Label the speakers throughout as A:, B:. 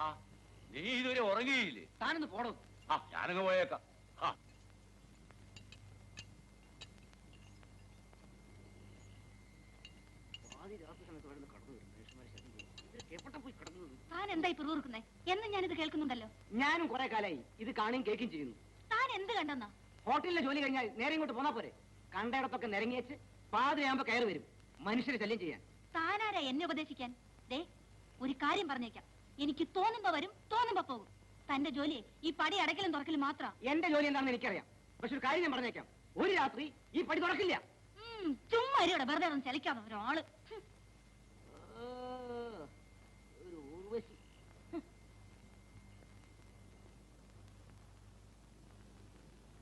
A: ആഹാ, നീ ഇതുവരെ ഉറങ്ങിയില്ലേ?
B: താനൊന്ന് പോടോ.
A: ആ, ഞാനങ്ങ് പോയേക്കാം. ആ,
C: താൻ എന്തായി പിറുപിറുക്കുന്നേ? എന്നും ഞാനിത് കേൾക്കുന്നുണ്ടല്ലോ.
B: ഞാനും കുറെ കാലായി ഇത് കാണുകയും കേൾക്കുകയും ചെയ്യുന്നു.
C: താൻ എന്ത് കണ്ടെന്നാ?
B: ഹോട്ടലിലെ ജോലി കഴിഞ്ഞാൽ നേരെ ഇങ്ങോട്ട് പോന്നാ പോരെ? കണ്ടയിടത്തൊക്കെ നിരങ്ങിയേച്ച് പാതിരയാകുമ്പോ കയറി വരും മനുഷ്യരെ ശല്യം ചെയ്യാൻ.
C: താനാരാ എന്നെ ഉപദേശിക്കാൻ? ദേ, ഒരു കാര്യം പറഞ്ഞേക്കാം. എനിക്ക് തോന്നുമ്പോ വരും, തോന്നുമ്പോ പോകും. തന്റെ ജോലി ഈ പടി അടക്കലും തുറക്കലും മാത്രം.
B: എന്റെ ജോലി എന്താണെന്ന് എനിക്കറിയാം. പക്ഷെ ഒരു കാര്യം ഞാൻ പറഞ്ഞേക്കാം, ഒരു രാത്രി ഈ പടി തുറക്കില്ല.
C: ചുമ്മാ അരിയോടെ വെറുതെ ഒന്നും ചലിക്കാതെ ഒരാള്.
B: ഒരു ഊർവശി.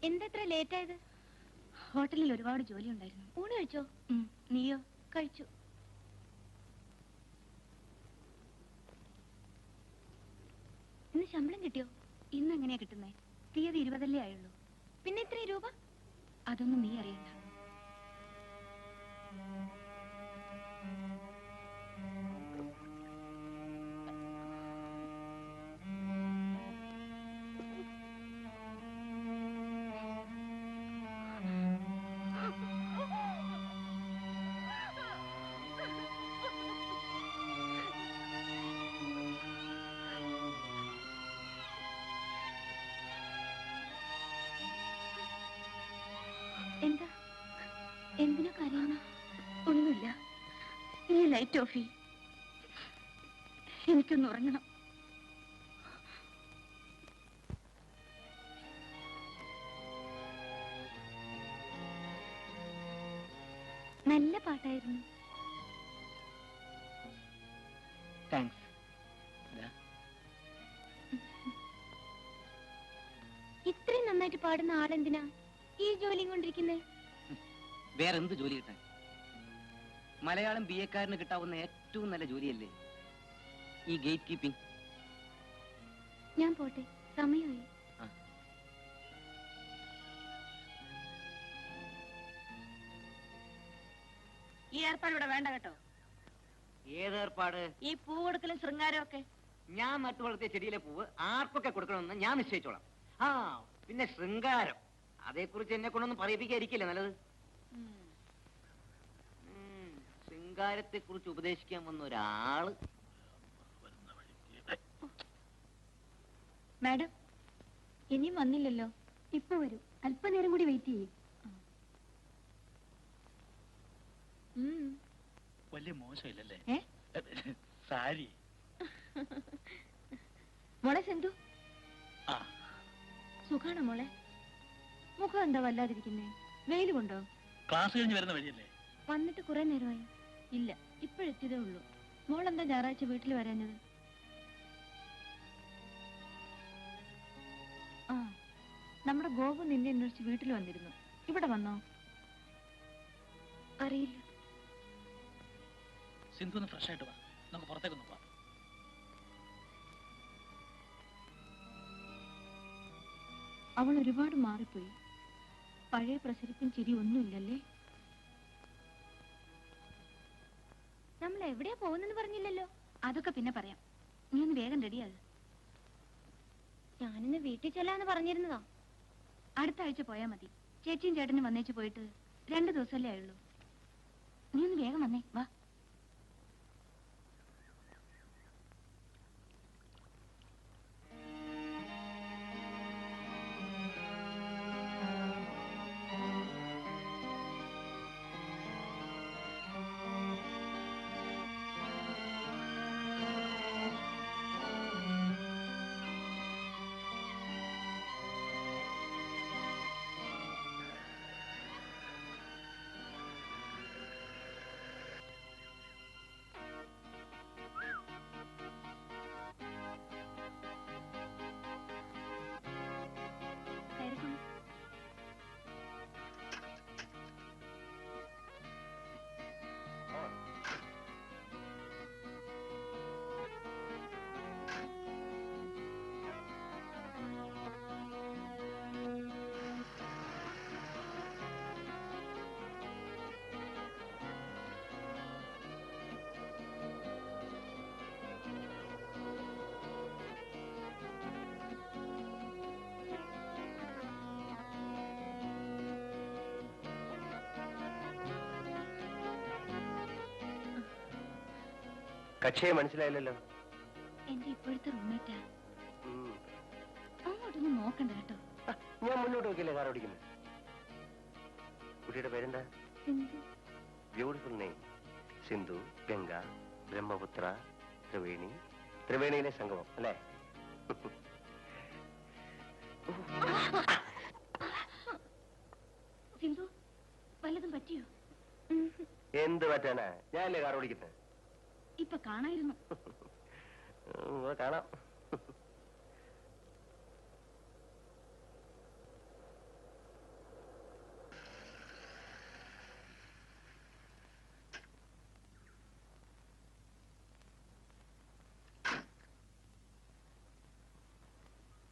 C: എന്തത്ര ലേറ്റ് ആയത്? ഹോട്ടലിൽ ഒരുപാട് ജോലി ഉണ്ടായിരുന്നു. ഊണ് കഴിച്ചോ? നീയോ? കഴിച്ചു. ഇന്ന് ശമ്പളം കിട്ടിയോ? ഇന്ന് എങ്ങനെയാ കിട്ടുന്നേ? തീയതി 20 ആയുള്ളൂ. പിന്നെ എത്ര രൂപ? അതൊന്നും നീ അറിയണ്ട. എന്താ? എന്തിനാ കരയുന്ന? ഒന്നുമില്ല. ഈ ലൈറ്റ് ഓഫ് ചെയ്യ്. എനിക്കൊന്ന് ഉറങ്ങണം. നല്ല പാട്ടായിരുന്നു.
B: താങ്ക്സ്.
C: ഇത്രയും നന്നായിട്ട് പാടുന്ന ആളെന്തിനാ ഈ ജോലിയും കൊണ്ടിരിക്കുന്നേ?
B: വേറെന്ത് ജോലി കിട്ടാൻ? മലയാളം BA-ക്കാരന് കിട്ടാവുന്ന ഏറ്റവും നല്ല ജോലിയല്ലേ ഈ ഗേറ്റ് കീപ്പിംഗ്.
C: ഞാൻ പോട്ടെ, സമയമായി. ഈ ഏർപ്പാട് ഇവിടെ വേണ്ട കേട്ടോ.
B: ഏതേർപ്പാട്?
C: ഈ പൂ കൊടുക്കലും ശൃംഗാരവും ഒക്കെ
B: ഞാൻ നട്ടു വളർത്തിയ ചെടിയിലെ പൂവ് ആർക്കൊക്കെ കൊടുക്കണമെന്ന് ഞാൻ നിശ്ചയിച്ചോളാം. ആ, പിന്നെ ശൃംഗാരം, അതേക്കുറിച്ച് എന്നെ കൊണ്ടൊന്നും പറയിപ്പിക്കാതിരിക്കില്ല നല്ലത്. ശൃംഗാരത്തെ കുറിച്ച് ഉപദേശിക്കാൻ വന്ന ഒരാള്.
C: മാഡം ഇനിയും വന്നില്ലല്ലോ. ഇപ്പൊ വരും, അല്പനേരം കൂടി വെയിറ്റ് ചെയ്യും.
D: വലിയ മോശമില്ലല്ലേ സാരി?
C: മോളെ സെന്തു,
D: ആ
C: സുഖാണോ മോളെ? മുഖം എന്താ വല്ലാതിരിക്കുന്നേ? വെയിൽ കൊണ്ടോ?
D: ക്ലാസ് കഴിഞ്ഞ് വരുന്ന വഴിയല്ലേ?
C: വന്നിട്ട് കുറെ നേരമായി. ഇല്ല, ഇപ്പോഴെത്തിയതേ ഉള്ളൂ. മോളെന്താ ഞായറാഴ്ച വീട്ടിൽ വരാഞ്ഞത്? ആ, നമ്മുടെ ഗോപു നിന്നെ അന്വേഷിച്ച് വീട്ടിൽ വന്നിരുന്നു. ഇവിടെ വന്നോ? അറിയില്ല.
D: സിന്ധു ഒന്ന് ഫ്രഷ് ആയിട്ട് വാ, നമുക്ക് പുറത്തേക്ക് നോക്കാം.
C: അവൾ ഒരുപാട് മാറിപ്പോയി. പഴയ പ്രസരിപ്പും ചിരി ഒന്നുമില്ലല്ലേ? നമ്മൾ എവിടെയാ പോകുന്നെന്ന് പറഞ്ഞില്ലല്ലോ. അതൊക്കെ പിന്നെ പറയാം. നീ ഒന്ന് വേഗം റെഡിയാകും. ഞാനിന്ന് വീട്ടിൽ ചെല്ലാന്ന് പറഞ്ഞിരുന്നതാ. അടുത്ത ആഴ്ച പോയാ മതി. ചേച്ചിയും ചേട്ടനും വന്നേച്ച് പോയിട്ട് 2 ദിവസമല്ലേ ആയുള്ളൂ. നീ ഒന്ന് വേഗം വന്നേ, വാ.
E: കക്ഷിയെ മനസ്സിലായില്ലല്ലോ.
C: എന്റെ ഇപ്പോഴത്തെ റൂംമേറ്റാ. അങ്ങോട്ടൊന്നും നോക്കണ്ട കേട്ടോ.
E: ഞാൻ മുന്നോട്ട് നോക്കിയല്ലേ കാർ ഓടിക്കുന്നത്. കുട്ടിയുടെ പേരെന്താ? Beautiful name. സിന്ധു, ഗംഗ, ബ്രഹ്മപുത്ര, ത്രിവേണി. ത്രിവേണിയിലെ സംഗമം അല്ലേ?
C: സിന്ധു, വല്ലതും പറ്റിയോ?
E: എന്ത് പറ്റാനാ? ഞാനല്ലേ കാർ ഓടിക്കുന്നത്.
C: ഇപ്പൊ കാണായിരുന്നു.
E: കാണാം.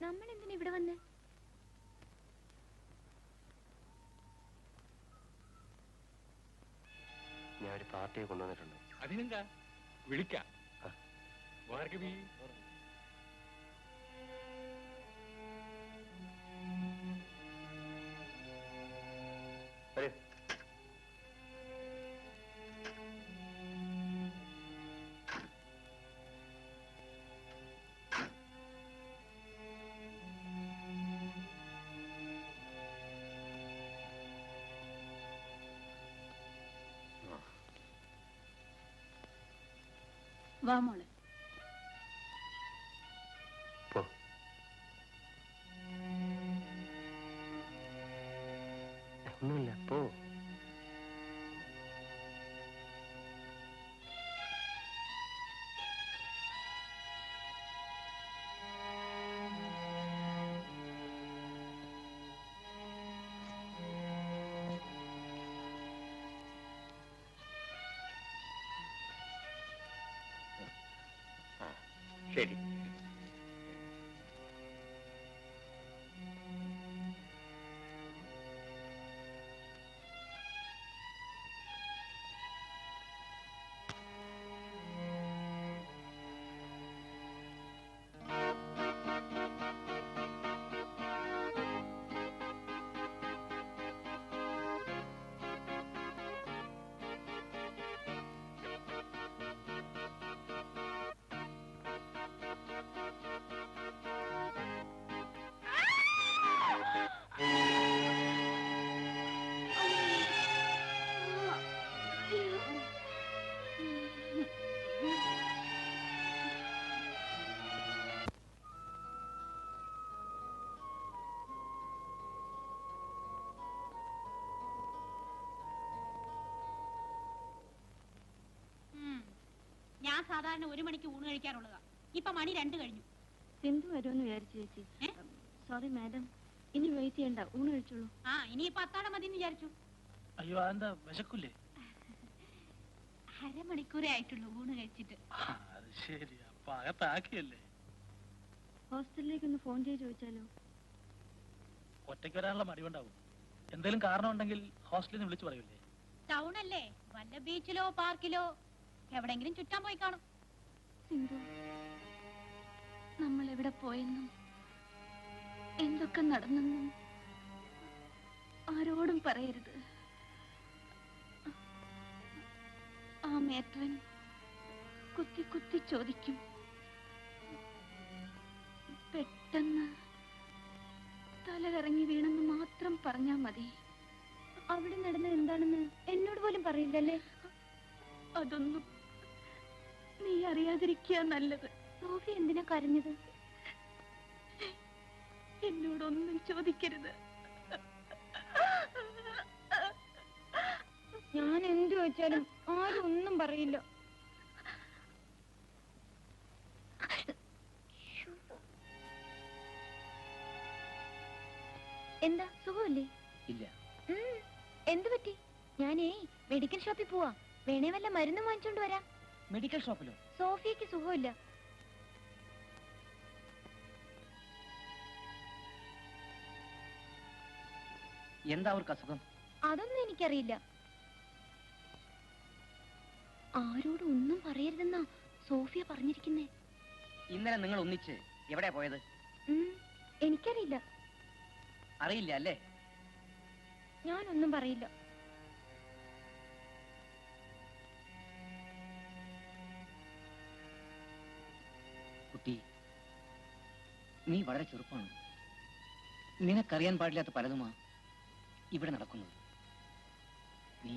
C: നമ്മൾ എന്തിനാ ഇവിടെ വന്ന്?
E: ഞാൻ ഒരു പാർട്ടിയെ കൊണ്ടുവന്നിട്ടുണ്ട്.
A: അതിനെന്താ, വിളിക്കാം. ഭാർഗവി,
E: വരൂ.
C: വാ മോളെ.
E: പോ. ഒന്നുമില്ല, പോ. ശരി.
F: ഞാൻ സാധാരണ 1 മണിക്ക് ഊണ് കഴിക്കാറുള്ളതാ. ഇപ്പൊ മണി 2 കഴിഞ്ഞു.
C: സിന്ധു വരുമെന്ന് വിചാരിച്ചു ചേച്ചി. സോറി മാഡം, ഇനി വെയിറ്റ് ചെയ്യണ്ട, ഊണ് കഴിച്ചോളൂ.
F: ഇനിയിപ്പൊ അത്താഴം മതി എന്ന് വിചാരിച്ചു.
D: അയ്യോ, അതെന്താ വിശക്കൂലേ?
F: 1/2 മണിക്കൂറേ ആയിട്ടുള്ളൂ ഊണ് കഴിച്ചിട്ട്.
D: അത് ശരി, അപ്പൊ അകത്താക്കിയല്ലേ.
C: ഹോസ്റ്റലിലേക്ക് ഒന്ന് ഫോൺ ചെയ്ത് ചോദിച്ചാലോ?
D: ഒറ്റയ്ക്ക് വരാനുള്ള മടിവുണ്ടാവും. എന്തെങ്കിലും കാരണം ഉണ്ടെങ്കിൽ ഹോസ്റ്റലിൽ നിന്ന് വിളിച്ചു പറയൂലേ?
F: ടൗൺ അല്ലേ, വല്ല ബീച്ചിലോ പാർക്കിലോ എവിടെങ്കിലും ചുറ്റാൻ പോയി കാണും.
C: സിന്ധു, നമ്മൾ എവിടെ പോയെന്നും എന്തൊക്കെ നടന്നെന്നും ആരോടും പറയരുത്. ആ മേത്രൻ കുത്തി കുത്തി ചോദിക്കും. പെട്ടെന്ന് തലകറങ്ങി വീണെന്ന് മാത്രം പറഞ്ഞാ മതി. അവിടെ നടന്നത് എന്താണെന്ന് എന്നോട് പോലും പറയില്ലല്ലേ? അതൊന്നും നീ അറിയാതിരിക്കുക നല്ലത്. സോഫി എന്തിനാ കരഞ്ഞത്? എന്നോടൊന്നും ചോദിക്കരുത്. ഞാൻ എന്ത് വെച്ചാലും ആരും ഒന്നും പറയില്ല. എന്താ, സുഖമല്ലേ?
B: ഇല്ല.
C: എന്ത് പറ്റി? ഞാനേ മെഡിക്കൽ ഷോപ്പിൽ പോവാ. വേണേ വല്ല മരുന്നും വാങ്ങിച്ചോണ്ട് വരാം.
B: മെഡിക്കൽ ഷോപ്പിലോ?
C: സോഫിയക്ക് സുഖമില്ല.
B: എന്താ അവർക്ക് അസുഖം?
C: അതൊന്നും എനിക്കറിയില്ല. ആരോടും ഒന്നും പറയരുതെന്നാ സോഫിയ പറഞ്ഞിരിക്കുന്നേ.
B: ഇന്നലെ നിങ്ങൾ ഒന്നിച്ച് എവിടെയാ പോയത്?
C: എനിക്കറിയില്ല.
B: അറിയില്ല അല്ലേ?
C: ഞാനൊന്നും പറയില്ല.
B: കുട്ടി, നീ വളരെ ചെറുപ്പമാണ്. നിനക്കറിയാൻ പാടില്ലാത്ത പലതുമാ ഇവിടെ നടക്കുന്നത്. നീ